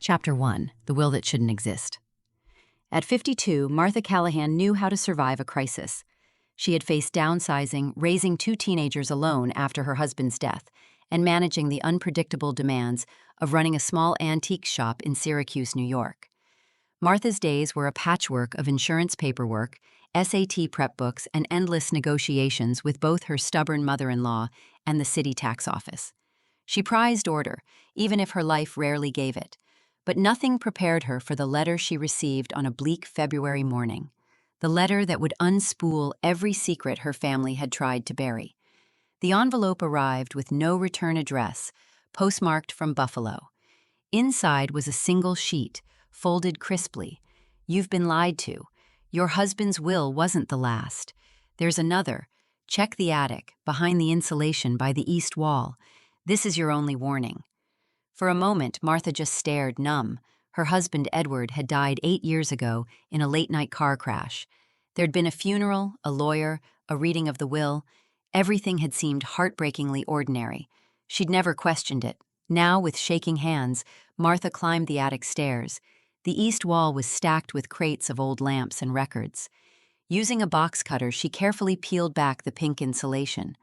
Chapter 1: The Will That Shouldn't Exist. At 52, Martha Callahan knew how to survive a crisis. She had faced downsizing, raising 2 teenagers alone after her husband's death, and managing the unpredictable demands of running a small antique shop in Syracuse, New York. Martha's days were a patchwork of insurance paperwork, SAT prep books, and endless negotiations with both her stubborn mother-in-law and the city tax office. She prized order, even if her life rarely gave it. But nothing prepared her for the letter she received on a bleak February morning. The letter that would unspool every secret her family had tried to bury. The envelope arrived with no return address, postmarked from Buffalo. Inside was a single sheet, folded crisply. "You've been lied to. Your husband's will wasn't the last. There's another. Check the attic, behind the insulation by the east wall. This is your only warning." For a moment, Martha just stared, numb. Her husband, Edward, had died 8 years ago in a late-night car crash. There'd been a funeral, a lawyer, a reading of the will. Everything had seemed heartbreakingly ordinary. She'd never questioned it. Now, with shaking hands, Martha climbed the attic stairs. The east wall was stacked with crates of old lamps and records. Using a box cutter, she carefully peeled back the pink insulation.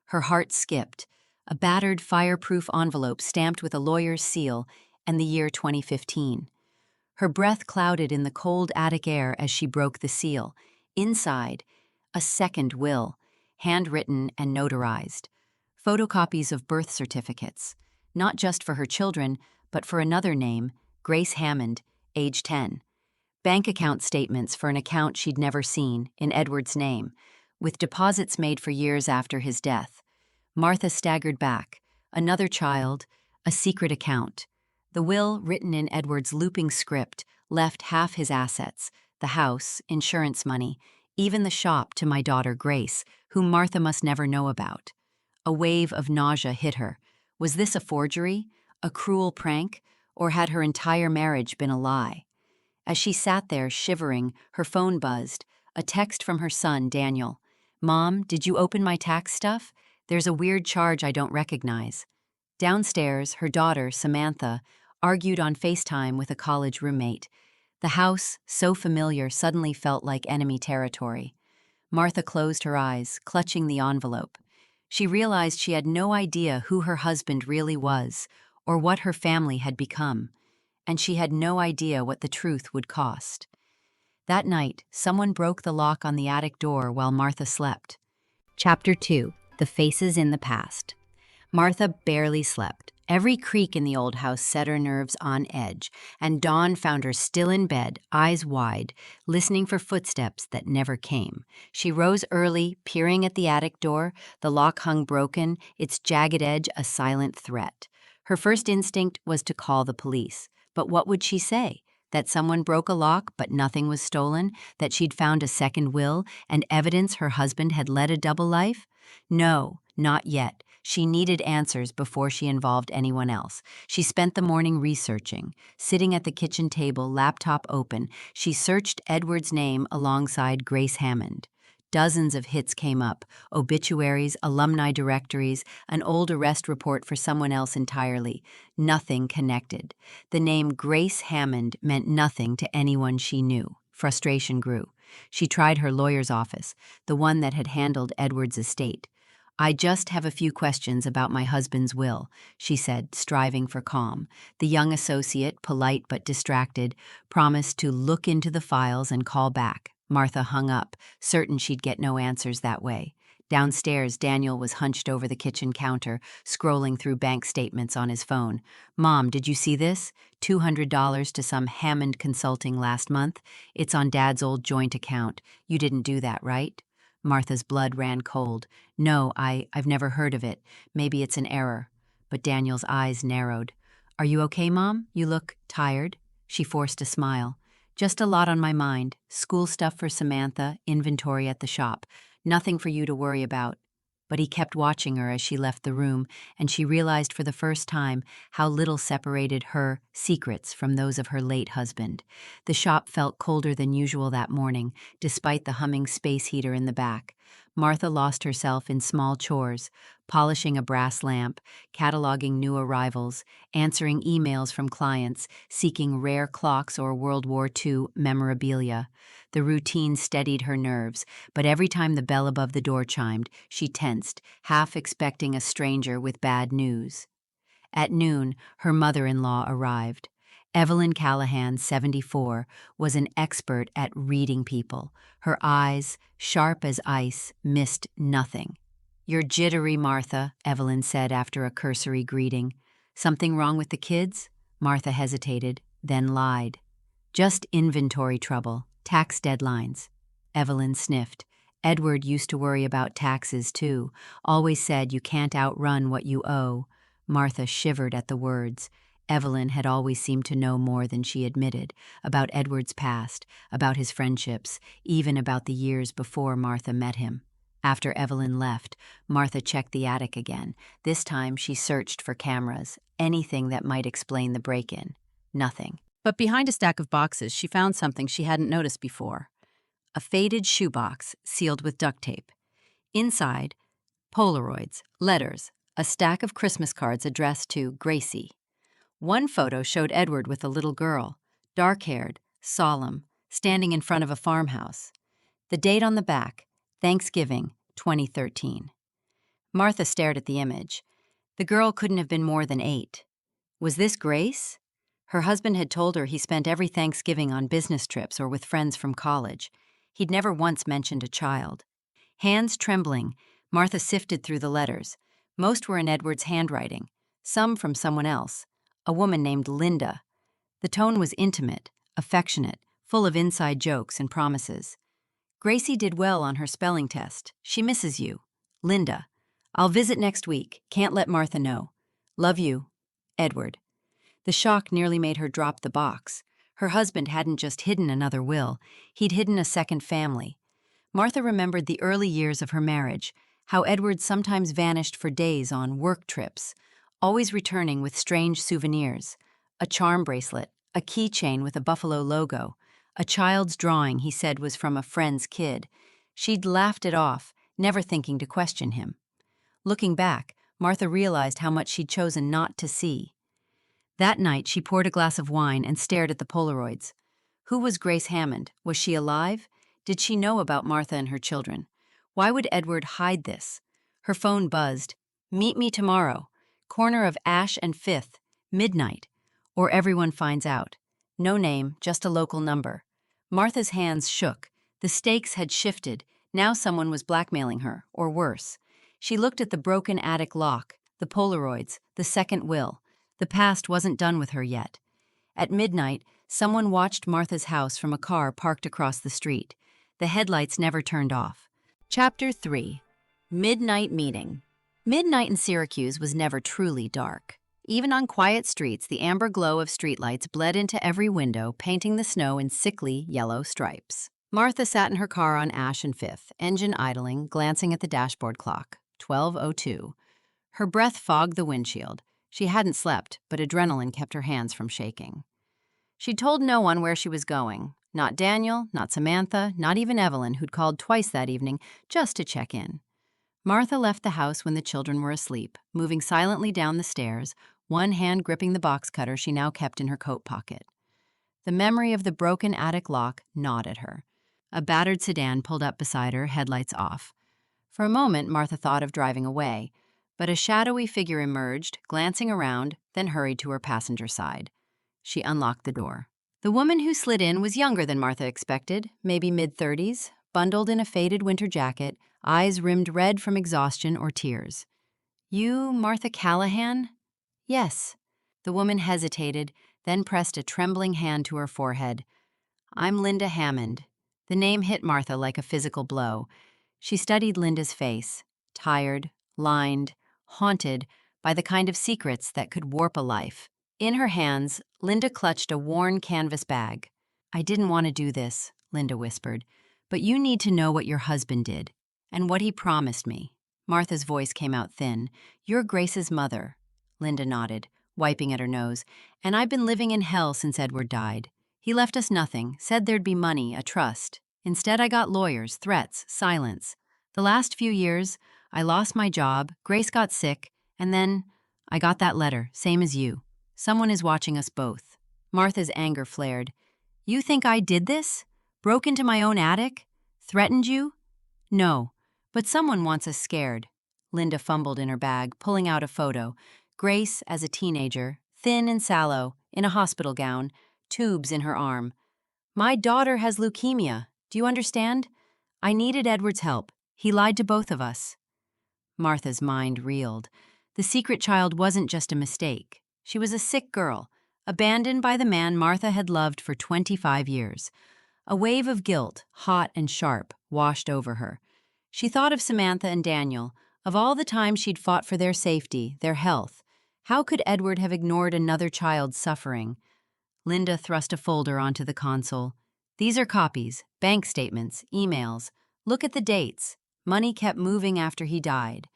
Her heart skipped. A battered, fireproof envelope stamped with a lawyer's seal and the year 2015. Her breath clouded in the cold attic air as she broke the seal. Inside, a second will, handwritten and notarized. Photocopies of birth certificates, not just for her children, but for another name, Grace Hammond, age 10. Bank account statements for an account she'd never seen, in Edward's name, with deposits made for years after his death. Martha staggered back. Another child, a secret account. The will, written in Edward's looping script, left half his assets, the house, insurance money, even the shop to my daughter Grace, whom Martha must never know about. A wave of nausea hit her. Was this a forgery, a cruel prank, or had her entire marriage been a lie? As she sat there shivering, her phone buzzed. A text from her son, Daniel. "Mom, did you open my tax stuff? There's a weird charge I don't recognize." Downstairs, her daughter, Samantha, argued on FaceTime with a college roommate. The house, so familiar, suddenly felt like enemy territory. Martha closed her eyes, clutching the envelope. She realized she had no idea who her husband really was, or what her family had become, and she had no idea what the truth would cost. That night, someone broke the lock on the attic door while Martha slept. Chapter 2: The Faces in the Past. Martha barely slept. Every creak in the old house set her nerves on edge, and dawn found her still in bed, eyes wide, listening for footsteps that never came. She rose early, peering at the attic door. The lock hung broken, its jagged edge a silent threat. Her first instinct was to call the police. But what would she say? That someone broke a lock but nothing was stolen? That she'd found a second will and evidence her husband had led a double life? No, not yet. She needed answers before she involved anyone else. She spent the morning researching. Sitting at the kitchen table, laptop open, she searched Edward's name alongside Grace Hammond. Dozens of hits came up: obituaries, alumni directories, an old arrest report for someone else entirely. Nothing connected. The name Grace Hammond meant nothing to anyone she knew. Frustration grew. She tried her lawyer's office, the one that had handled Edward's estate. "I just have a few questions about my husband's will," she said, striving for calm. The young associate, polite but distracted, promised to look into the files and call back. Martha hung up, certain she'd get no answers that way. Downstairs, Daniel was hunched over the kitchen counter, scrolling through bank statements on his phone. "Mom, did you see this? $200 to some Hammond Consulting last month. It's on Dad's old joint account. You didn't do that, right?" Martha's blood ran cold. "No, I've never heard of it. Maybe it's an error." But Daniel's eyes narrowed. "Are you okay, Mom? You look tired." She forced a smile. "Just a lot on my mind. School stuff for Samantha, inventory at the shop. Nothing for you to worry about." But he kept watching her as she left the room, and she realized for the first time how little separated her secrets from those of her late husband. The shop felt colder than usual that morning, despite the humming space heater in the back. Martha lost herself in small chores, polishing a brass lamp, cataloging new arrivals, answering emails from clients, seeking rare clocks or World War II memorabilia. The routine steadied her nerves, but every time the bell above the door chimed, she tensed, half expecting a stranger with bad news. At noon, her mother-in-law arrived. Evelyn Callahan, 74, was an expert at reading people. Her eyes, sharp as ice, missed nothing. "You're jittery, Martha," Evelyn said after a cursory greeting. "Something wrong with the kids?" Martha hesitated, then lied. "Just inventory trouble, tax deadlines." Evelyn sniffed. "Edward used to worry about taxes, too. Always said you can't outrun what you owe." Martha shivered at the words. Evelyn had always seemed to know more than she admitted, about Edward's past, about his friendships, even about the years before Martha met him. After Evelyn left, Martha checked the attic again. This time she searched for cameras, anything that might explain the break-in. Nothing. But behind a stack of boxes, she found something she hadn't noticed before. A faded shoebox sealed with duct tape. Inside, Polaroids, letters, a stack of Christmas cards addressed to Gracie. One photo showed Edward with a little girl, dark-haired, solemn, standing in front of a farmhouse. The date on the back, Thanksgiving, 2013. Martha stared at the image. The girl couldn't have been more than 8. Was this Grace? Her husband had told her he spent every Thanksgiving on business trips or with friends from college. He'd never once mentioned a child. Hands trembling, Martha sifted through the letters. Most were in Edward's handwriting, some from someone else, a woman named Linda. The tone was intimate, affectionate, full of inside jokes and promises. "Gracie did well on her spelling test. She misses you. Linda. I'll visit next week. Can't let Martha know. Love you. Edward." The shock nearly made her drop the box. Her husband hadn't just hidden another will, he'd hidden a second family. Martha remembered the early years of her marriage, how Edward sometimes vanished for days on work trips, always returning with strange souvenirs, a charm bracelet, a keychain with a buffalo logo, a child's drawing he said was from a friend's kid. She'd laughed it off, never thinking to question him. Looking back, Martha realized how much she'd chosen not to see. That night, she poured a glass of wine and stared at the Polaroids. Who was Grace Hammond? Was she alive? Did she know about Martha and her children? Why would Edward hide this? Her phone buzzed. "Meet me tomorrow. Corner of Ash and 5th, midnight. Or everyone finds out." No name, just a local number. Martha's hands shook. The stakes had shifted. Now someone was blackmailing her, or worse. She looked at the broken attic lock, the Polaroids, the second will. The past wasn't done with her yet. At midnight, someone watched Martha's house from a car parked across the street. The headlights never turned off. Chapter 3. Midnight Meeting. Midnight in Syracuse was never truly dark. Even on quiet streets, the amber glow of streetlights bled into every window, painting the snow in sickly yellow stripes. Martha sat in her car on Ash and 5th, engine idling, glancing at the dashboard clock, 12:02. Her breath fogged the windshield. She hadn't slept, but adrenaline kept her hands from shaking. She told no one where she was going. Not Daniel, not Samantha, not even Evelyn, who'd called twice that evening, just to check in. Martha left the house when the children were asleep, moving silently down the stairs, one hand gripping the box cutter she now kept in her coat pocket. The memory of the broken attic lock gnawed at her. A battered sedan pulled up beside her, headlights off. For a moment, Martha thought of driving away, but a shadowy figure emerged, glancing around, then hurried to her passenger side. She unlocked the door. The woman who slid in was younger than Martha expected, maybe mid-30s, bundled in a faded winter jacket, eyes rimmed red from exhaustion or tears. "You, Martha Callahan?" "Yes." The woman hesitated, then pressed a trembling hand to her forehead. "I'm Linda Hammond." The name hit Martha like a physical blow. She studied Linda's face, tired, lined, haunted by the kind of secrets that could warp a life. In her hands, Linda clutched a worn canvas bag. "I didn't want to do this," Linda whispered, "but you need to know what your husband did, and what he promised me." Martha's voice came out thin. "You're Grace's mother." Linda nodded, wiping at her nose. "And I've been living in hell since Edward died. He left us nothing, said there'd be money, a trust. Instead, I got lawyers, threats, silence. The last few years, I lost my job, Grace got sick, and then I got that letter, same as you. Someone is watching us both. Martha's anger flared. You think I did this? Broke into my own attic? Threatened you? No, but someone wants us scared. Linda fumbled in her bag, pulling out a photo. Grace, as a teenager, thin and sallow, in a hospital gown, tubes in her arm. My daughter has leukemia. Do you understand? I needed Edward's help. He lied to both of us. Martha's mind reeled. The secret child wasn't just a mistake. She was a sick girl, abandoned by the man Martha had loved for 25 years. A wave of guilt, hot and sharp, washed over her. She thought of Samantha and Daniel, of all the times she'd fought for their safety, their health. How could Edward have ignored another child's suffering? Linda thrust a folder onto the console. These are copies, bank statements, emails. Look at the dates. Money kept moving after he died.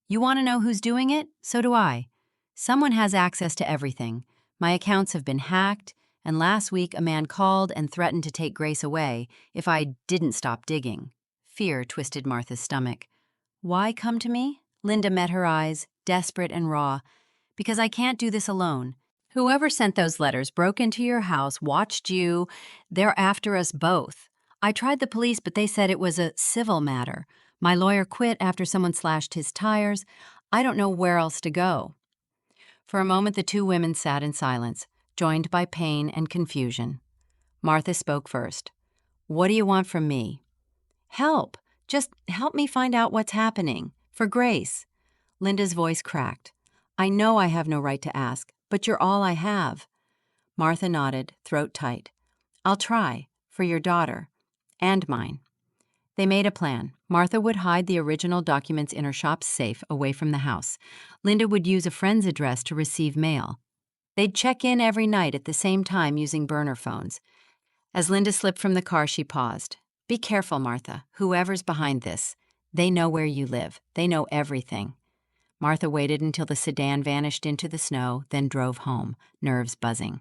You want to know who's doing it? So do I. Someone has access to everything. My accounts have been hacked, and last week a man called and threatened to take Grace away if I didn't stop digging. Fear twisted Martha's stomach. Why come to me? Linda met her eyes, desperate and raw. Because I can't do this alone. Whoever sent those letters broke into your house, watched you. They're after us both. I tried the police, but they said it was a civil matter. My lawyer quit after someone slashed his tires. I don't know where else to go. For a moment, the two women sat in silence, joined by pain and confusion. Martha spoke first. What do you want from me? Help. Just help me find out what's happening. For Grace. Linda's voice cracked. I know I have no right to ask, but you're all I have. Martha nodded, throat tight. I'll try, for your daughter. And mine. They made a plan. Martha would hide the original documents in her shop's safe away from the house. Linda would use a friend's address to receive mail. They'd check in every night at the same time using burner phones. As Linda slipped from the car, she paused. Be careful, Martha. Whoever's behind this. They know where you live. They know everything. Martha waited until the sedan vanished into the snow, then drove home, nerves buzzing.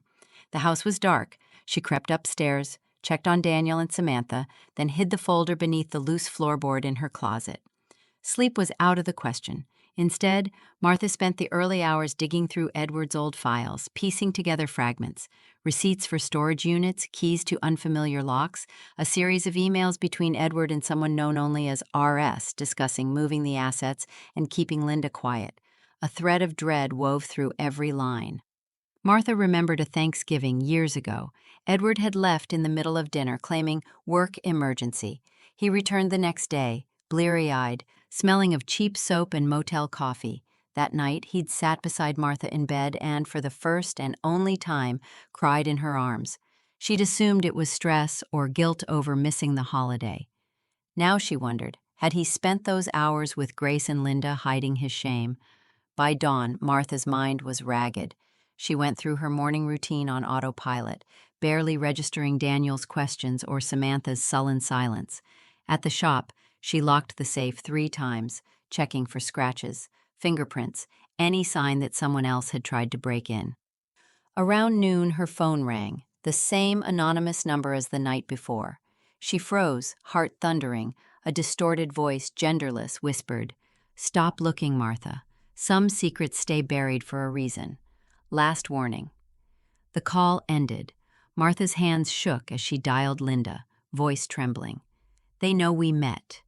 The house was dark. She crept upstairs, checked on Daniel and Samantha, then hid the folder beneath the loose floorboard in her closet. Sleep was out of the question. Instead, Martha spent the early hours digging through Edward's old files, piecing together fragments, receipts for storage units, keys to unfamiliar locks, a series of emails between Edward and someone known only as RS discussing moving the assets and keeping Linda quiet. A thread of dread wove through every line. Martha remembered a Thanksgiving years ago. Edward had left in the middle of dinner, claiming work emergency. He returned the next day, bleary-eyed, smelling of cheap soap and motel coffee. That night, he'd sat beside Martha in bed and, for the first and only time, cried in her arms. She'd assumed it was stress or guilt over missing the holiday. Now she wondered, had he spent those hours with Grace and Linda hiding his shame? By dawn, Martha's mind was ragged. She went through her morning routine on autopilot, barely registering Daniel's questions or Samantha's sullen silence. At the shop, she locked the safe 3 times, checking for scratches, fingerprints, any sign that someone else had tried to break in. Around noon, her phone rang, the same anonymous number as the night before. She froze, heart thundering. A distorted voice, genderless, whispered, "Stop looking, Martha. Some secrets stay buried for a reason. Last warning." The call ended. Martha's hands shook as she dialed Linda, voice trembling. "They know we met."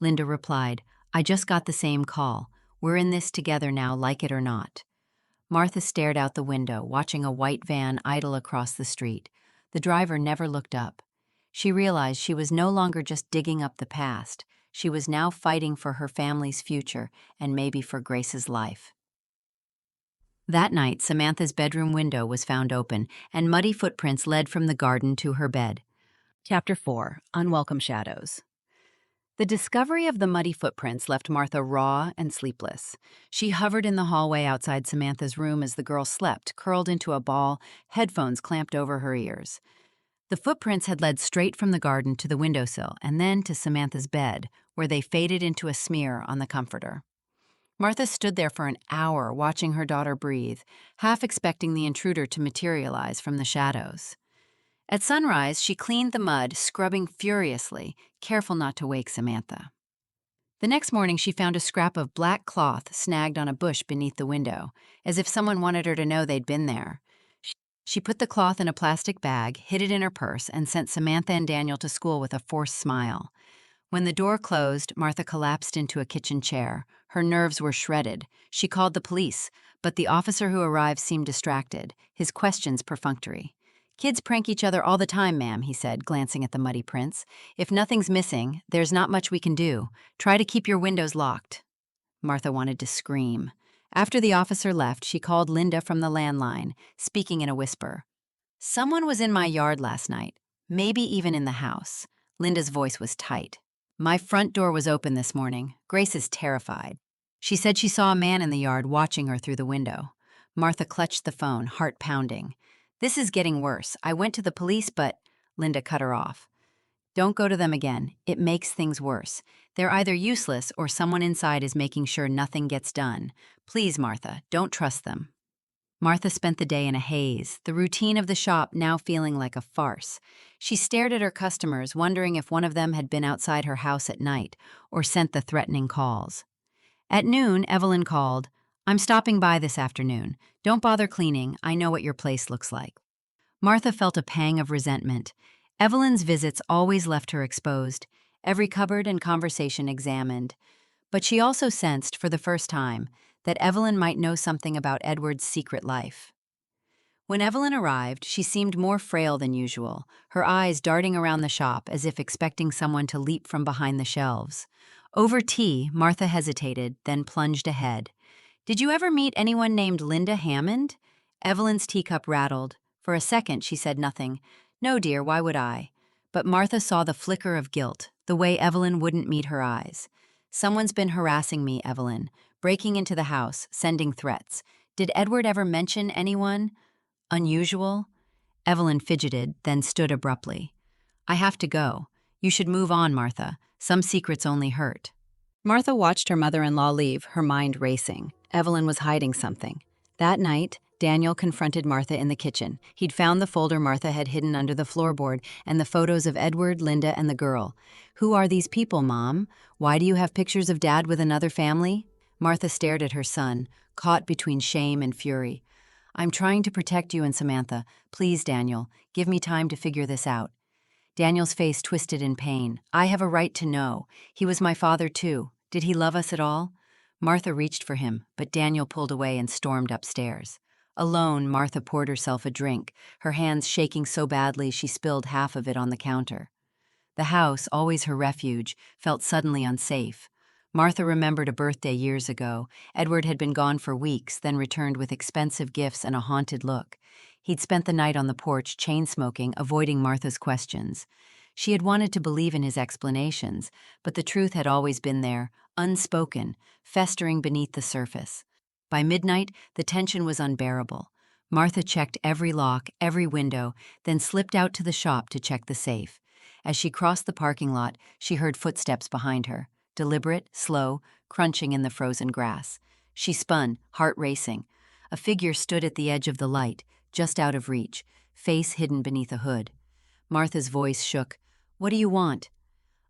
Linda replied, "I just got the same call. We're in this together now, like it or not." Martha stared out the window, watching a white van idle across the street. The driver never looked up. She realized she was no longer just digging up the past. She was now fighting for her family's future and maybe for Grace's life. That night, Samantha's bedroom window was found open, and muddy footprints led from the garden to her bed. Chapter 4. Unwelcome Shadows. The discovery of the muddy footprints left Martha raw and sleepless. She hovered in the hallway outside Samantha's room as the girl slept, curled into a ball, headphones clamped over her ears. The footprints had led straight from the garden to the windowsill and then to Samantha's bed, where they faded into a smear on the comforter. Martha stood there for an hour watching her daughter breathe, half expecting the intruder to materialize from the shadows. At sunrise, she cleaned the mud, scrubbing furiously, careful not to wake Samantha. The next morning, she found a scrap of black cloth snagged on a bush beneath the window, as if someone wanted her to know they'd been there. She put the cloth in a plastic bag, hid it in her purse, and sent Samantha and Daniel to school with a forced smile. When the door closed, Martha collapsed into a kitchen chair. Her nerves were shredded. She called the police, but the officer who arrived seemed distracted, his questions perfunctory. "Kids prank each other all the time, ma'am," he said, glancing at the muddy prints. "If nothing's missing, there's not much we can do. Try to keep your windows locked." Martha wanted to scream. After the officer left, she called Linda from the landline, speaking in a whisper. "Someone was in my yard last night, maybe even in the house." Linda's voice was tight. "My front door was open this morning. Grace is terrified. She said she saw a man in the yard watching her through the window." Martha clutched the phone, heart pounding. "This is getting worse. I went to the police, but—" Linda cut her off. "Don't go to them again. It makes things worse. They're either useless or someone inside is making sure nothing gets done. Please, Martha, don't trust them." Martha spent the day in a haze, the routine of the shop now feeling like a farce. She stared at her customers, wondering if one of them had been outside her house at night or sent the threatening calls. At noon, Evelyn called. "I'm stopping by this afternoon. Don't bother cleaning. I know what your place looks like." Martha felt a pang of resentment. Evelyn's visits always left her exposed, every cupboard and conversation examined. But she also sensed, for the first time, that Evelyn might know something about Edward's secret life. When Evelyn arrived, she seemed more frail than usual, her eyes darting around the shop as if expecting someone to leap from behind the shelves. Over tea, Martha hesitated, then plunged ahead. "Did you ever meet anyone named Linda Hammond?" Evelyn's teacup rattled. For a second, she said nothing. "No, dear, why would I?" But Martha saw the flicker of guilt, the way Evelyn wouldn't meet her eyes. "Someone's been harassing me, Evelyn, breaking into the house, sending threats. Did Edward ever mention anyone unusual?" Evelyn fidgeted, then stood abruptly. "I have to go. You should move on, Martha. Some secrets only hurt." Martha watched her mother-in-law leave, her mind racing. Evelyn was hiding something. That night, Daniel confronted Martha in the kitchen. He'd found the folder Martha had hidden under the floorboard and the photos of Edward, Linda, and the girl. "Who are these people, Mom? Why do you have pictures of Dad with another family?" Martha stared at her son, caught between shame and fury. "I'm trying to protect you and Samantha. Please, Daniel, give me time to figure this out." Daniel's face twisted in pain. "I have a right to know. He was my father, too. Did he love us at all?" Martha reached for him, but Daniel pulled away and stormed upstairs. Alone, Martha poured herself a drink, her hands shaking so badly she spilled half of it on the counter. The house, always her refuge, felt suddenly unsafe. Martha remembered a birthday years ago. Edward had been gone for weeks, then returned with expensive gifts and a haunted look. He'd spent the night on the porch, chain-smoking, avoiding Martha's questions. She had wanted to believe in his explanations, but the truth had always been there, unspoken, festering beneath the surface. By midnight, the tension was unbearable. Martha checked every lock, every window, then slipped out to the shop to check the safe. As she crossed the parking lot, she heard footsteps behind her, deliberate, slow, crunching in the frozen grass. She spun, heart racing. A figure stood at the edge of the light, just out of reach, face hidden beneath a hood. Martha's voice shook. "What do you want?"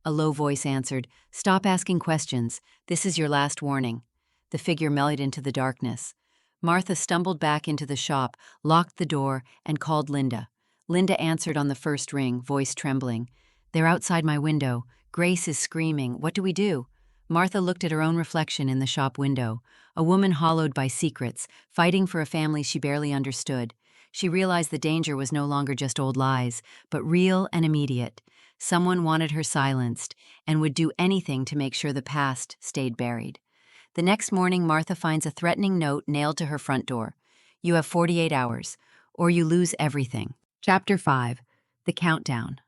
A low voice answered, "Stop asking questions. This is your last warning." The figure melted into the darkness. Martha stumbled back into the shop, locked the door, and called Linda. Linda answered on the first ring, voice trembling. "They're outside my window. Grace is screaming. What do we do?" Martha looked at her own reflection in the shop window, a woman hollowed by secrets, fighting for a family she barely understood. She realized the danger was no longer just old lies, but real and immediate. Someone wanted her silenced and would do anything to make sure the past stayed buried. The next morning, Martha finds a threatening note nailed to her front door. "You have 48 hours, or you lose everything." Chapter 5. The Countdown.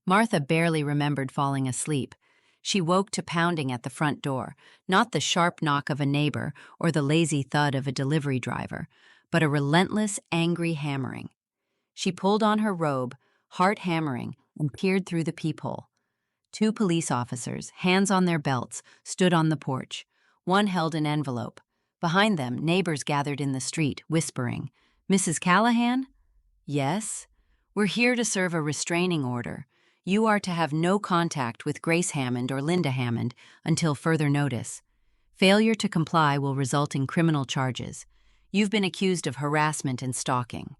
Martha barely remembered falling asleep. She woke to pounding at the front door, not the sharp knock of a neighbor or the lazy thud of a delivery driver, but a relentless, angry hammering. She pulled on her robe, heart hammering, and peered through the peephole. Two police officers, hands on their belts, stood on the porch. One held an envelope. Behind them, neighbors gathered in the street, whispering. "Mrs. Callahan?" "Yes." "We're here to serve a restraining order. You are to have no contact with Grace Hammond or Linda Hammond until further notice. Failure to comply will result in criminal charges. You've been accused of harassment and stalking."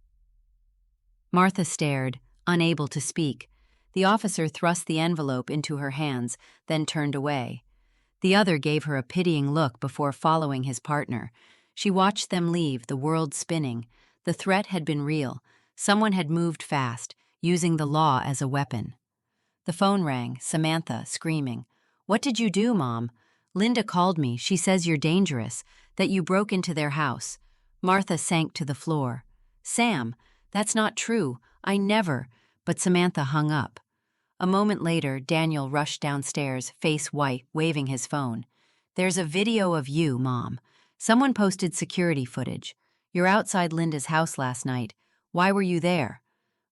Martha stared, unable to speak. The officer thrust the envelope into her hands, then turned away. The other gave her a pitying look before following his partner. She watched them leave, the world spinning. The threat had been real. Someone had moved fast, using the law as a weapon. The phone rang, Samantha screaming. "What did you do, Mom?" "Linda called me. She says you're dangerous, that you broke into their house." Martha sank to the floor. "Sam, that's not true. I never—" But Samantha hung up. A moment later, Daniel rushed downstairs, face white, waving his phone. "There's a video of you, Mom. Someone posted security footage. You're outside Linda's house last night. Why were you there?"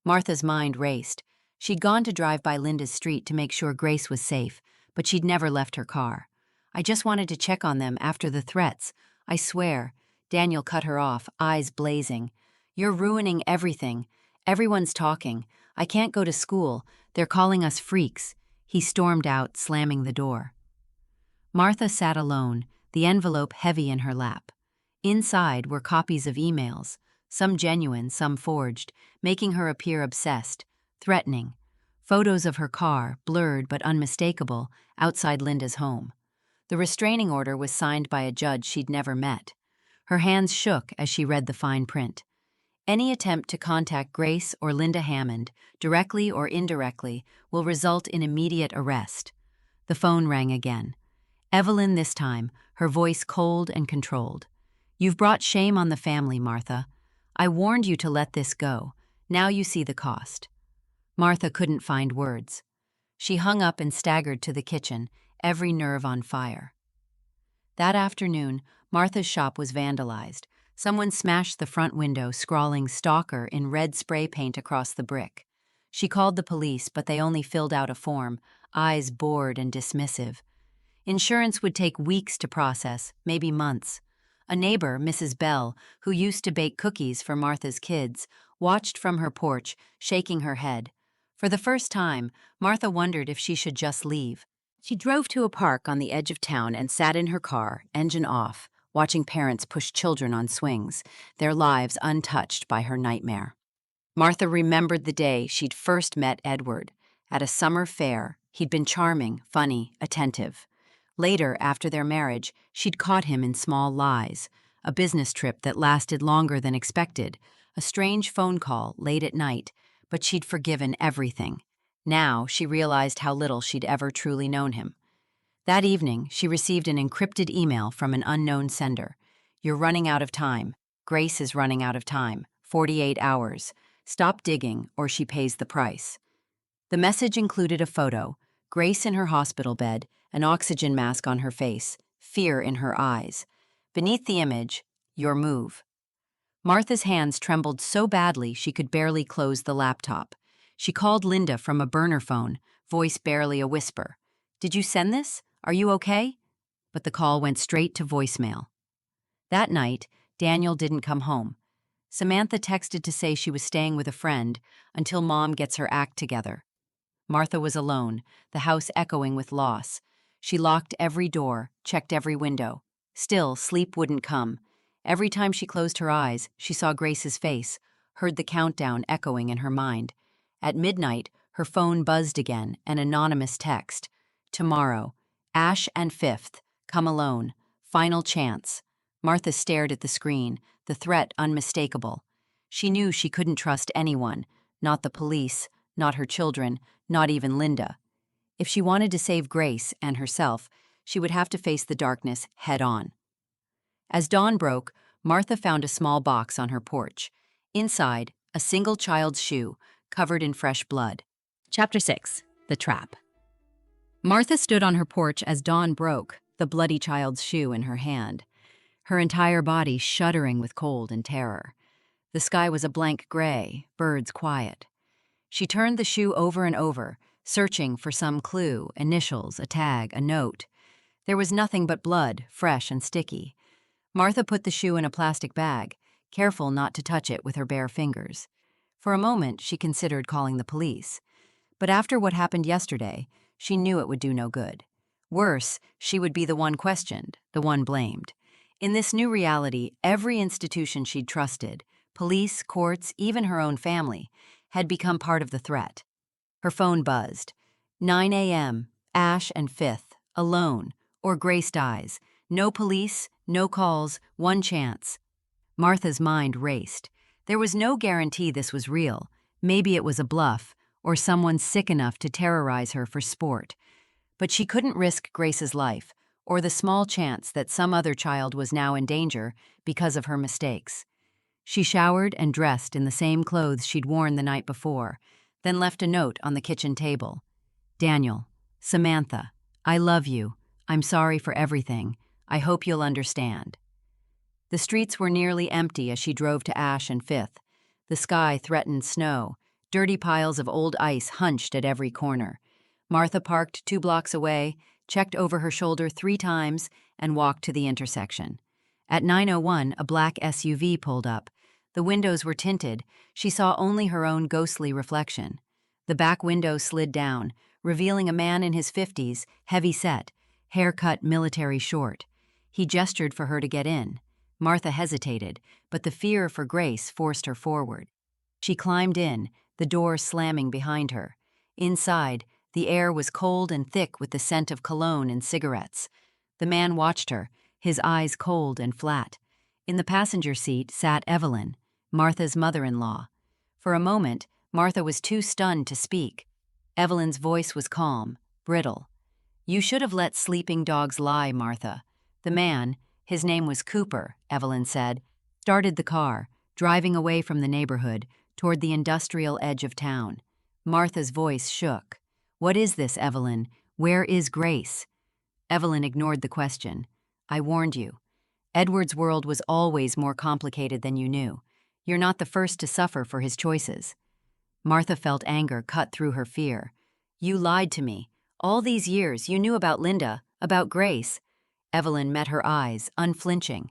Martha's mind raced. She'd gone to drive by Linda's street to make sure Grace was safe, but she'd never left her car. "I just wanted to check on them after the threats. I swear." Daniel cut her off, eyes blazing. "You're ruining everything. Everyone's talking. I can't go to school. They're calling us freaks." He stormed out, slamming the door. Martha sat alone, the envelope heavy in her lap. Inside were copies of emails, some genuine, some forged, making her appear obsessed, threatening. Photos of her car, blurred but unmistakable, outside Linda's home. The restraining order was signed by a judge she'd never met. Her hands shook as she read the fine print. Any attempt to contact Grace or Linda Hammond, directly or indirectly, will result in immediate arrest. The phone rang again. Evelyn this time, her voice cold and controlled. "You've brought shame on the family, Martha. I warned you to let this go. Now you see the cost." Martha couldn't find words. She hung up and staggered to the kitchen, every nerve on fire. That afternoon, Martha's shop was vandalized. Someone smashed the front window, scrawling "Stalker" in red spray paint across the brick. She called the police, but they only filled out a form, eyes bored and dismissive. Insurance would take weeks to process, maybe months. A neighbor, Mrs. Bell, who used to bake cookies for Martha's kids, watched from her porch, shaking her head. For the first time, Martha wondered if she should just leave. She drove to a park on the edge of town and sat in her car, engine off, watching parents push children on swings, their lives untouched by her nightmare. Martha remembered the day she'd first met Edward. At a summer fair, he'd been charming, funny, attentive. Later, after their marriage, she'd caught him in small lies, a business trip that lasted longer than expected, a strange phone call late at night, but she'd forgiven everything. Now she realized how little she'd ever truly known him. That evening, she received an encrypted email from an unknown sender. "You're running out of time. Grace is running out of time. 48 hours. Stop digging, or she pays the price." The message included a photo, Grace in her hospital bed, an oxygen mask on her face, fear in her eyes. Beneath the image, "Your move." Martha's hands trembled so badly she could barely close the laptop. She called Linda from a burner phone, voice barely a whisper. "Did you send this? Are you okay?" But the call went straight to voicemail. That night, Daniel didn't come home. Samantha texted to say she was staying with a friend until Mom gets her act together. Martha was alone, the house echoing with loss. She locked every door, checked every window. Still, sleep wouldn't come. Every time she closed her eyes, she saw Grace's face, heard the countdown echoing in her mind. At midnight, her phone buzzed again, an anonymous text. "Tomorrow. Ash and 5th. Come alone. Final chance." Martha stared at the screen, the threat unmistakable. She knew she couldn't trust anyone, not the police, not her children, not even Linda. If she wanted to save Grace and herself, she would have to face the darkness head-on. As dawn broke, Martha found a small box on her porch. Inside, a single child's shoe, covered in fresh blood. Chapter 6. The Trap. Martha stood on her porch as dawn broke, the bloody child's shoe in her hand, her entire body shuddering with cold and terror. The sky was a blank gray, birds quiet. She turned the shoe over and over, searching for some clue, initials, a tag, a note. There was nothing but blood, fresh and sticky. Martha put the shoe in a plastic bag, careful not to touch it with her bare fingers. For a moment, she considered calling the police. But after what happened yesterday, she knew it would do no good. Worse, she would be the one questioned, the one blamed. In this new reality, every institution she'd trusted, police, courts, even her own family, had become part of the threat. Her phone buzzed. 9 a.m., Ash and Fifth, alone, or Grace dies. No police, no calls, one chance. Martha's mind raced. There was no guarantee this was real. Maybe it was a bluff, or someone sick enough to terrorize her for sport. But she couldn't risk Grace's life, or the small chance that some other child was now in danger because of her mistakes. She showered and dressed in the same clothes she'd worn the night before, then left a note on the kitchen table. Daniel, Samantha, I love you. I'm sorry for everything. I hope you'll understand. The streets were nearly empty as she drove to Ash and Fifth. The sky threatened snow. Dirty piles of old ice hunched at every corner. Martha parked 2 blocks away, checked over her shoulder 3 times, and walked to the intersection. At 9:01, a black SUV pulled up. The windows were tinted. She saw only her own ghostly reflection. The back window slid down, revealing a man in his 50s, heavy-set, hair-cut military short. He gestured for her to get in. Martha hesitated, but the fear for Grace forced her forward. She climbed in, the door slamming behind her. Inside, the air was cold and thick with the scent of cologne and cigarettes. The man watched her, his eyes cold and flat. In the passenger seat sat Evelyn, Martha's mother-in-law. For a moment, Martha was too stunned to speak. Evelyn's voice was calm, brittle. "You should have let sleeping dogs lie, Martha." The man, his name was Cooper, Evelyn said, started the car, driving away from the neighborhood, toward the industrial edge of town. Martha's voice shook. "What is this, Evelyn? Where is Grace?" Evelyn ignored the question. "I warned you. Edward's world was always more complicated than you knew. You're not the first to suffer for his choices." Martha felt anger cut through her fear. "You lied to me. All these years you knew about Linda, about Grace." Evelyn met her eyes, unflinching.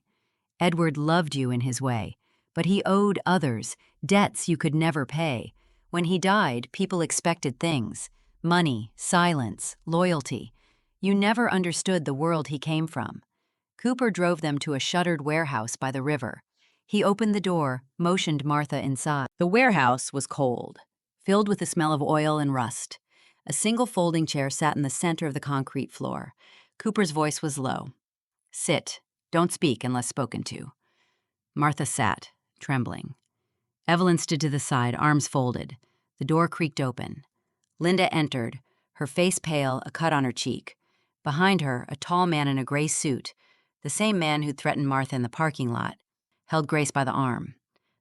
"Edward loved you in his way, but he owed others, debts you could never pay. When he died, people expected things: money, silence, loyalty. You never understood the world he came from." Cooper drove them to a shuttered warehouse by the river. He opened the door, motioned Martha inside. The warehouse was cold, filled with the smell of oil and rust. A single folding chair sat in the center of the concrete floor. Cooper's voice was low. "Sit. Don't speak unless spoken to." Martha sat, trembling. Evelyn stood to the side, arms folded. The door creaked open. Linda entered, her face pale, a cut on her cheek. Behind her, a tall man in a gray suit, the same man who'd threatened Martha in the parking lot, held Grace by the arm.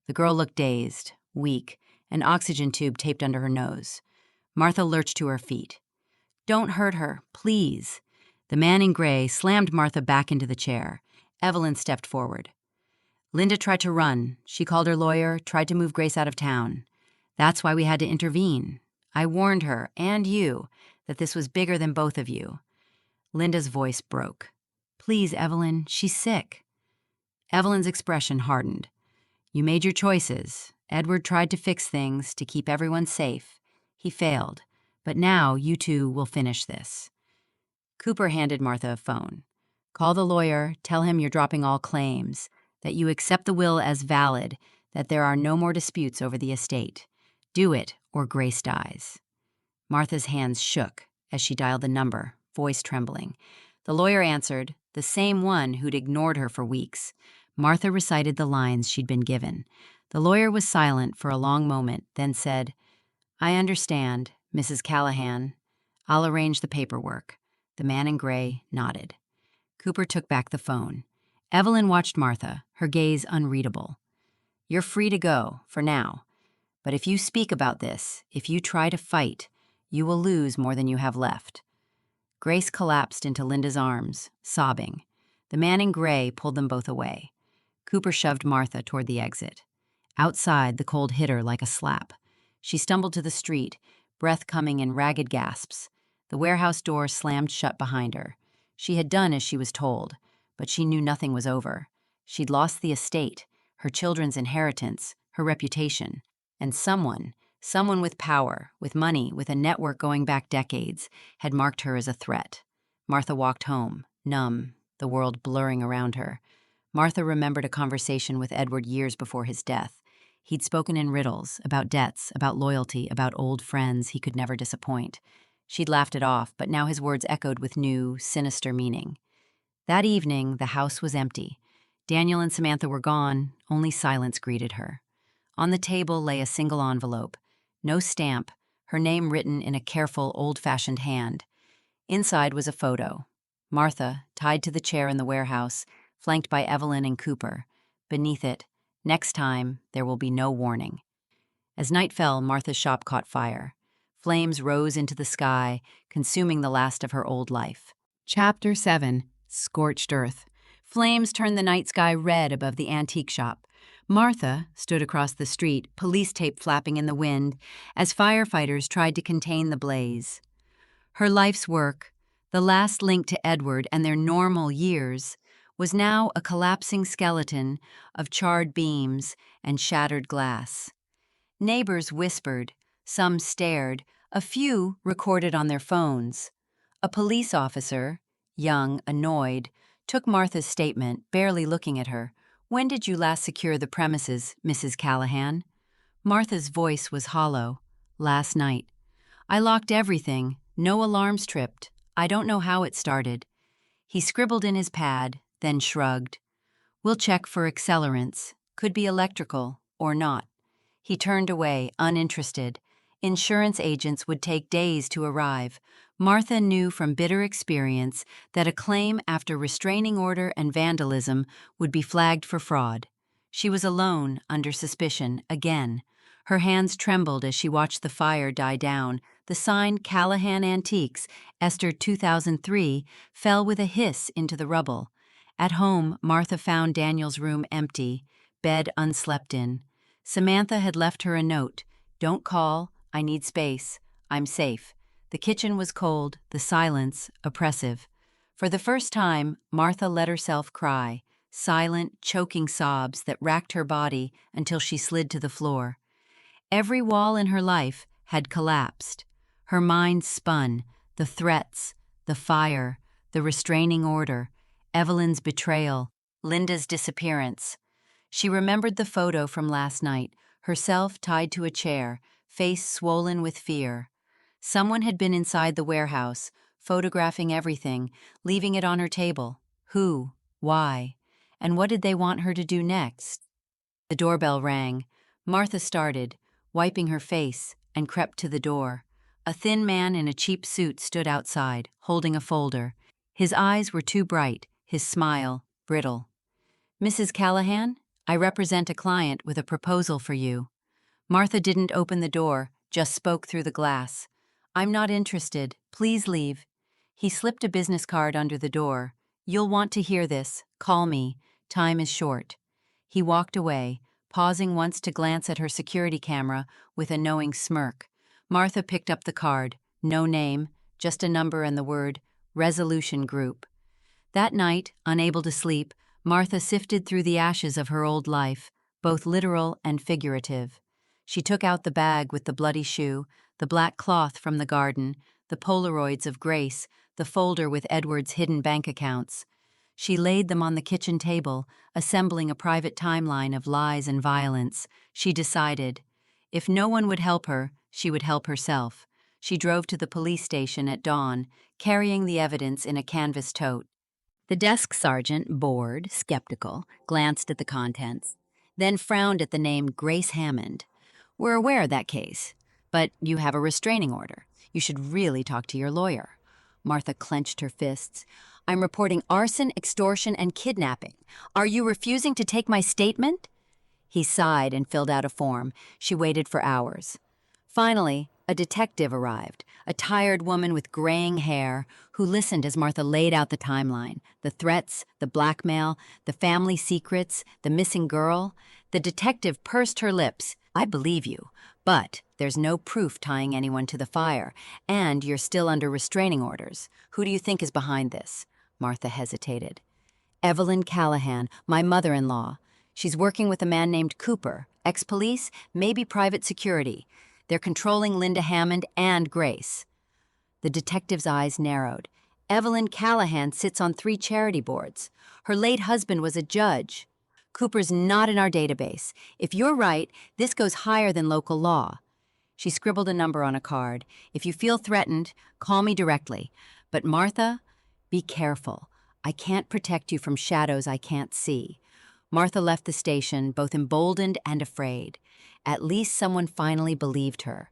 The girl looked dazed, weak, an oxygen tube taped under her nose. Martha lurched to her feet. "Don't hurt her, please." The man in gray slammed Martha back into the chair. Evelyn stepped forward. "Linda tried to run. She called her lawyer, tried to move Grace out of town. That's why we had to intervene. I warned her, and you, that this was bigger than both of you." Linda's voice broke. "Please, Evelyn, she's sick." Evelyn's expression hardened. "You made your choices. Edward tried to fix things, to keep everyone safe. He failed. But now you two will finish this." Cooper handed Martha a phone. "Call the lawyer, tell him you're dropping all claims, that you accept the will as valid, that there are no more disputes over the estate. Do it, or Grace dies." Martha's hands shook as she dialed the number, voice trembling. The lawyer answered, the same one who'd ignored her for weeks. Martha recited the lines she'd been given. The lawyer was silent for a long moment, then said, "I understand, Mrs. Callahan. I'll arrange the paperwork." The man in gray nodded. Cooper took back the phone. Evelyn watched Martha, her gaze unreadable. "You're free to go, for now. But if you speak about this, if you try to fight, you will lose more than you have left." Grace collapsed into Linda's arms, sobbing. The man in gray pulled them both away. Cooper shoved Martha toward the exit. Outside, the cold hit her like a slap. She stumbled to the street, breath coming in ragged gasps. The warehouse door slammed shut behind her. She had done as she was told, but she knew nothing was over. She'd lost the estate, her children's inheritance, her reputation, and someone Someone with power, with money, with a network going back decades, had marked her as a threat. Martha walked home, numb, the world blurring around her. Martha remembered a conversation with Edward years before his death. He'd spoken in riddles, about debts, about loyalty, about old friends he could never disappoint. She'd laughed it off, but now his words echoed with new, sinister meaning. That evening, the house was empty. Daniel and Samantha were gone, only silence greeted her. On the table lay a single envelope. No stamp, her name written in a careful, old-fashioned hand. Inside was a photo. Martha, tied to the chair in the warehouse, flanked by Evelyn and Cooper. Beneath it, "Next time, there will be no warning." As night fell, Martha's shop caught fire. Flames rose into the sky, consuming the last of her old life. Chapter 7. Scorched Earth. Flames turned the night sky red above the antique shop. Martha stood across the street, police tape flapping in the wind, as firefighters tried to contain the blaze. Her life's work, the last link to Edward and their normal years, was now a collapsing skeleton of charred beams and shattered glass. Neighbors whispered, some stared, a few recorded on their phones. A police officer, young, annoyed, took Martha's statement, barely looking at her. "When did you last secure the premises, Mrs. Callahan?" Martha's voice was hollow. "Last night. I locked everything, no alarms tripped. I don't know how it started." He scribbled in his pad, then shrugged. "We'll check for accelerants. Could be electrical, or not." He turned away, uninterested. Insurance agents would take days to arrive. Martha knew from bitter experience that a claim after restraining order and vandalism would be flagged for fraud. She was alone, under suspicion, again. Her hands trembled as she watched the fire die down. The sign Callahan Antiques, Esther 2003, fell with a hiss into the rubble. At home, Martha found Daniel's room empty, bed unslept in. Samantha had left her a note. "Don't call. I need space. I'm safe." The kitchen was cold, the silence oppressive. For the first time, Martha let herself cry, silent, choking sobs that racked her body until she slid to the floor. Every wall in her life had collapsed. Her mind spun, the threats, the fire, the restraining order, Evelyn's betrayal, Linda's disappearance. She remembered the photo from last night, herself tied to a chair, face swollen with fear. Someone had been inside the warehouse, photographing everything, leaving it on her table. Who? Why? And what did they want her to do next? The doorbell rang. Martha started, wiping her face, and crept to the door. A thin man in a cheap suit stood outside, holding a folder. His eyes were too bright, his smile brittle. "Mrs. Callahan, I represent a client with a proposal for you." Martha didn't open the door, just spoke through the glass. "I'm not interested. Please leave." He slipped a business card under the door. "You'll want to hear this. Call me. Time is short." He walked away, pausing once to glance at her security camera with a knowing smirk. Martha picked up the card. No name, just a number and the word, Resolution Group. That night, unable to sleep, Martha sifted through the ashes of her old life, both literal and figurative. She took out the bag with the bloody shoe, the black cloth from the garden, the Polaroids of Grace, the folder with Edward's hidden bank accounts. She laid them on the kitchen table, assembling a private timeline of lies and violence. She decided, if no one would help her, she would help herself. She drove to the police station at dawn, carrying the evidence in a canvas tote. The desk sergeant, bored, skeptical, glanced at the contents, then frowned at the name Grace Hammond. "We're aware of that case, but you have a restraining order. You should really talk to your lawyer." Martha clenched her fists. "I'm reporting arson, extortion, and kidnapping. Are you refusing to take my statement?" He sighed and filled out a form. She waited for hours. Finally, a detective arrived, a tired woman with graying hair, who listened as Martha laid out the timeline, the threats, the blackmail, the family secrets, the missing girl. The detective pursed her lips. "I believe you, but there's no proof tying anyone to the fire, and you're still under restraining orders. Who do you think is behind this?" Martha hesitated. "Evelyn Callahan, my mother-in-law. She's working with a man named Cooper, ex-police, maybe private security. They're controlling Linda Hammond and Grace. The detective's eyes narrowed. Evelyn Callahan sits on 3 charity boards. Her late husband was a judge. Cooper's not in our database. If you're right, this goes higher than local law. She scribbled a number on a card. If you feel threatened, call me directly. But Martha, be careful. I can't protect you from shadows I can't see. Martha left the station, both emboldened and afraid. At least someone finally believed her.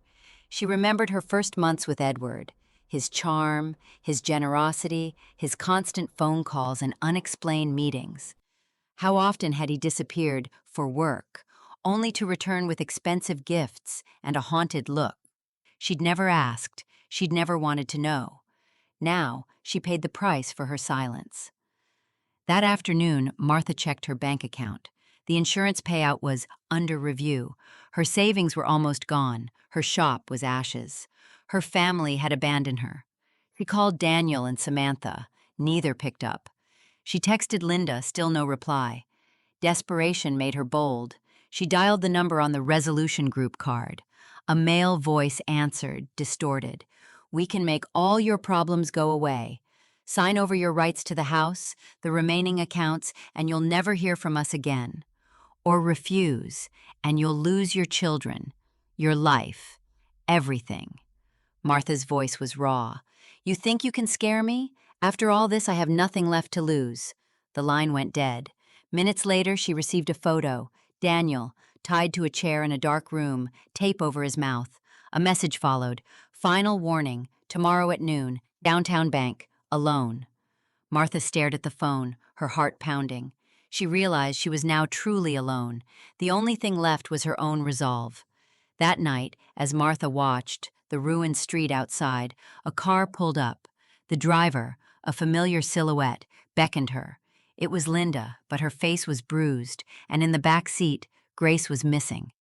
She remembered her first months with Edward. His charm, his generosity, his constant phone calls and unexplained meetings. How often had he disappeared for work, only to return with expensive gifts and a haunted look? She'd never asked, she'd never wanted to know. Now, she paid the price for her silence. That afternoon, Martha checked her bank account. The insurance payout was under review. Her savings were almost gone. Her shop was ashes. Her family had abandoned her. She called Daniel and Samantha. Neither picked up. She texted Linda, still no reply. Desperation made her bold. She dialed the number on the resolution group card. A male voice answered, distorted. "We can make all your problems go away. Sign over your rights to the house, the remaining accounts, and you'll never hear from us again. Or refuse, and you'll lose your children, your life, everything." Martha's voice was raw. "You think you can scare me? After all this, I have nothing left to lose." The line went dead. Minutes later, she received a photo. Daniel, tied to a chair in a dark room, tape over his mouth. A message followed. "Final warning, tomorrow at noon, downtown bank, alone." Martha stared at the phone, her heart pounding. She realized she was now truly alone. The only thing left was her own resolve. That night, as Martha watched the ruined street outside, a car pulled up. The driver, a familiar silhouette, beckoned her. It was Linda, but her face was bruised, and in the back seat, Grace was missing.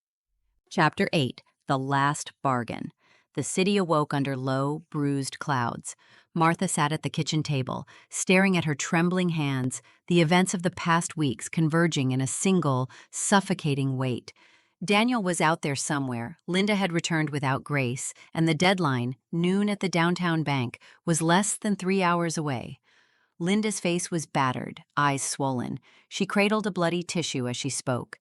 Chapter 8. The Last Bargain. The city awoke under low, bruised clouds. Martha sat at the kitchen table, staring at her trembling hands, the events of the past weeks converging in a single, suffocating weight. Daniel was out there somewhere, Linda had returned without Grace, and the deadline, noon at the downtown bank, was less than 3 hours away. Linda's face was battered, eyes swollen. She cradled a bloody tissue as she spoke.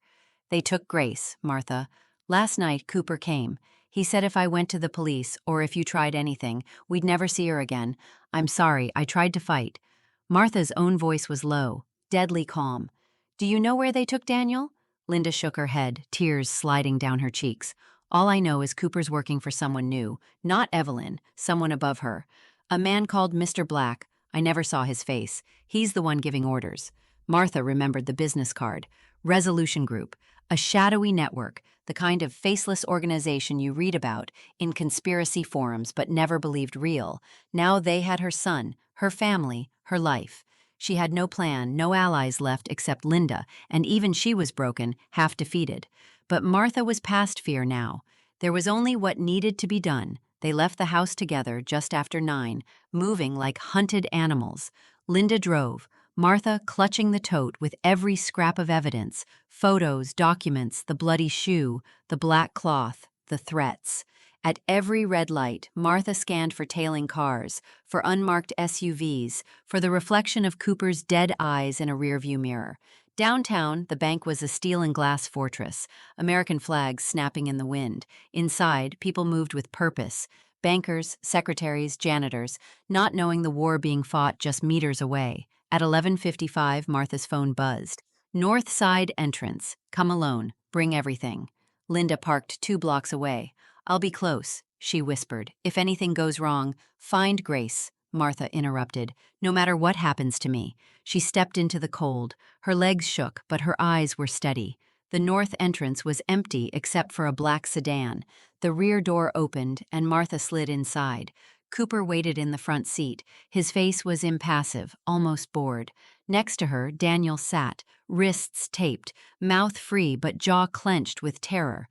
"They took Grace, Martha. Last night, Cooper came. He said if I went to the police, or if you tried anything, we'd never see her again. I'm sorry, I tried to fight." Martha's own voice was low, deadly calm. "Do you know where they took Daniel?" Linda shook her head, tears sliding down her cheeks. "All I know is Cooper's working for someone new. Not Evelyn, someone above her. A man called Mr. Black. I never saw his face. He's the one giving orders." Martha remembered the business card. Resolution Group, a shadowy network, the kind of faceless organization you read about in conspiracy forums but never believed real. Now they had her son, her family, her life. She had no plan, no allies left except Linda, and even she was broken, half defeated. But Martha was past fear now. There was only what needed to be done. They left the house together just after 9, moving like hunted animals. Linda drove, Martha clutching the tote with every scrap of evidence, photos, documents, the bloody shoe, the black cloth, the threats. At every red light, Martha scanned for tailing cars, for unmarked SUVs, for the reflection of Cooper's dead eyes in a rearview mirror. Downtown, the bank was a steel and glass fortress, American flags snapping in the wind. Inside, people moved with purpose. Bankers, secretaries, janitors, not knowing the war being fought just meters away. At 11:55, Martha's phone buzzed. "North Side entrance. Come alone. Bring everything." Linda parked 2 blocks away. "I'll be close," she whispered. "If anything goes wrong, find Grace." Martha interrupted. "No matter what happens to me." She stepped into the cold. Her legs shook, but her eyes were steady. The north entrance was empty except for a black sedan. The rear door opened, and Martha slid inside. Cooper waited in the front seat. His face was impassive, almost bored. Next to her, Daniel sat, wrists taped, mouth free but jaw clenched with terror.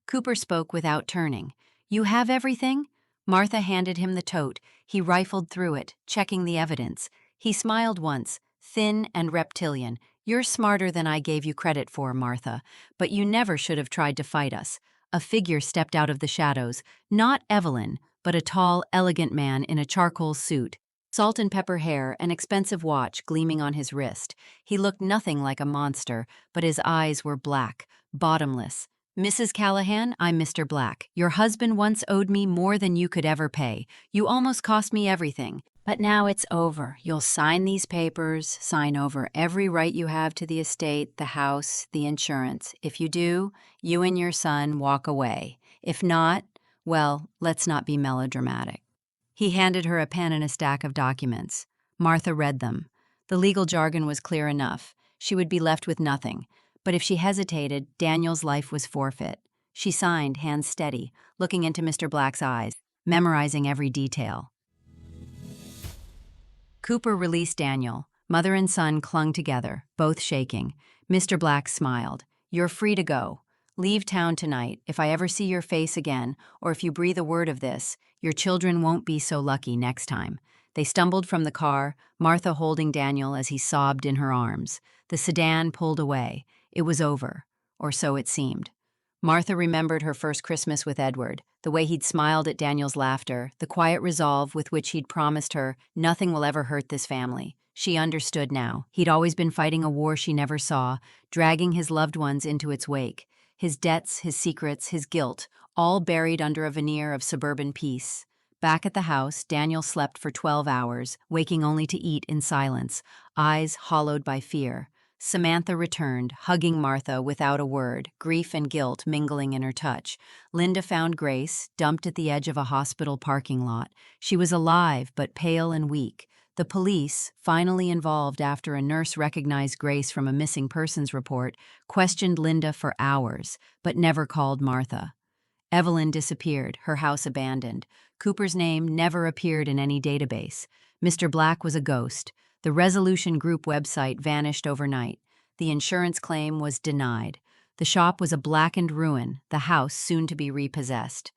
Cooper spoke without turning. "You have everything?" Martha handed him the tote. He rifled through it, checking the evidence. He smiled once, thin and reptilian. "You're smarter than I gave you credit for, Martha, but you never should have tried to fight us. A figure stepped out of the shadows, not Evelyn, but a tall, elegant man in a charcoal suit, salt and pepper hair, an expensive watch gleaming on his wrist. He looked nothing like a monster, but his eyes were black, bottomless. "Mrs. Callahan, I'm Mr. Black. Your husband once owed me more than you could ever pay. You almost cost me everything. But now it's over. You'll sign these papers, sign over every right you have to the estate, the house, the insurance. If you do, you and your son walk away. If not, well, let's not be melodramatic." He handed her a pen and a stack of documents. Martha read them. The legal jargon was clear enough. She would be left with nothing. But if she hesitated, Daniel's life was forfeit. She signed, hands steady, looking into Mr. Black's eyes, memorizing every detail. Cooper released Daniel. Mother and son clung together, both shaking. Mr. Black smiled. "You're free to go. Leave town tonight. If I ever see your face again, or if you breathe a word of this, your children won't be so lucky next time." They stumbled from the car, Martha holding Daniel as he sobbed in her arms. The sedan pulled away. It was over, or so it seemed. Martha remembered her first Christmas with Edward, the way he'd smiled at Daniel's laughter, the quiet resolve with which he'd promised her, "Nothing will ever hurt this family." She understood now. He'd always been fighting a war she never saw, dragging his loved ones into its wake. His debts, his secrets, his guilt, all buried under a veneer of suburban peace. Back at the house, Daniel slept for 12 hours, waking only to eat in silence, eyes hollowed by fear. Samantha returned, hugging Martha without a word, grief and guilt mingling in her touch. Linda found Grace, dumped at the edge of a hospital parking lot. She was alive, but pale and weak. The police, finally involved after a nurse recognized Grace from a missing persons report, questioned Linda for hours, but never called Martha. Evelyn disappeared, her house abandoned. Cooper's name never appeared in any database. Mr. Black was a ghost. The Resolution Group website vanished overnight. The insurance claim was denied. The shop was a blackened ruin, the house soon to be repossessed.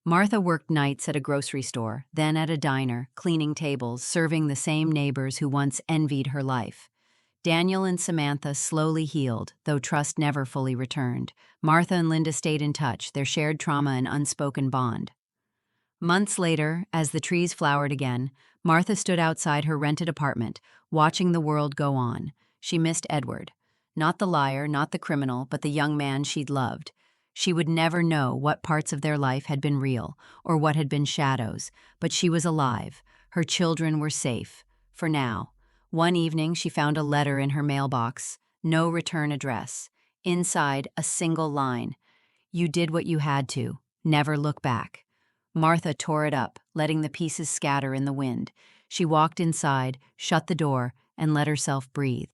Martha worked nights at a grocery store, then at a diner, cleaning tables, serving the same neighbors who once envied her life. Daniel and Samantha slowly healed, though trust never fully returned. Martha and Linda stayed in touch, their shared trauma an unspoken bond. Months later, as the trees flowered again, Martha stood outside her rented apartment, watching the world go on. She missed Edward. Not the liar, not the criminal, but the young man she'd loved. She would never know what parts of their life had been real, or what had been shadows, but she was alive. Her children were safe. For now. One evening, she found a letter in her mailbox. No return address. Inside, a single line. "You did what you had to. Never look back." Martha tore it up, letting the pieces scatter in the wind. She walked inside, shut the door, and let herself breathe.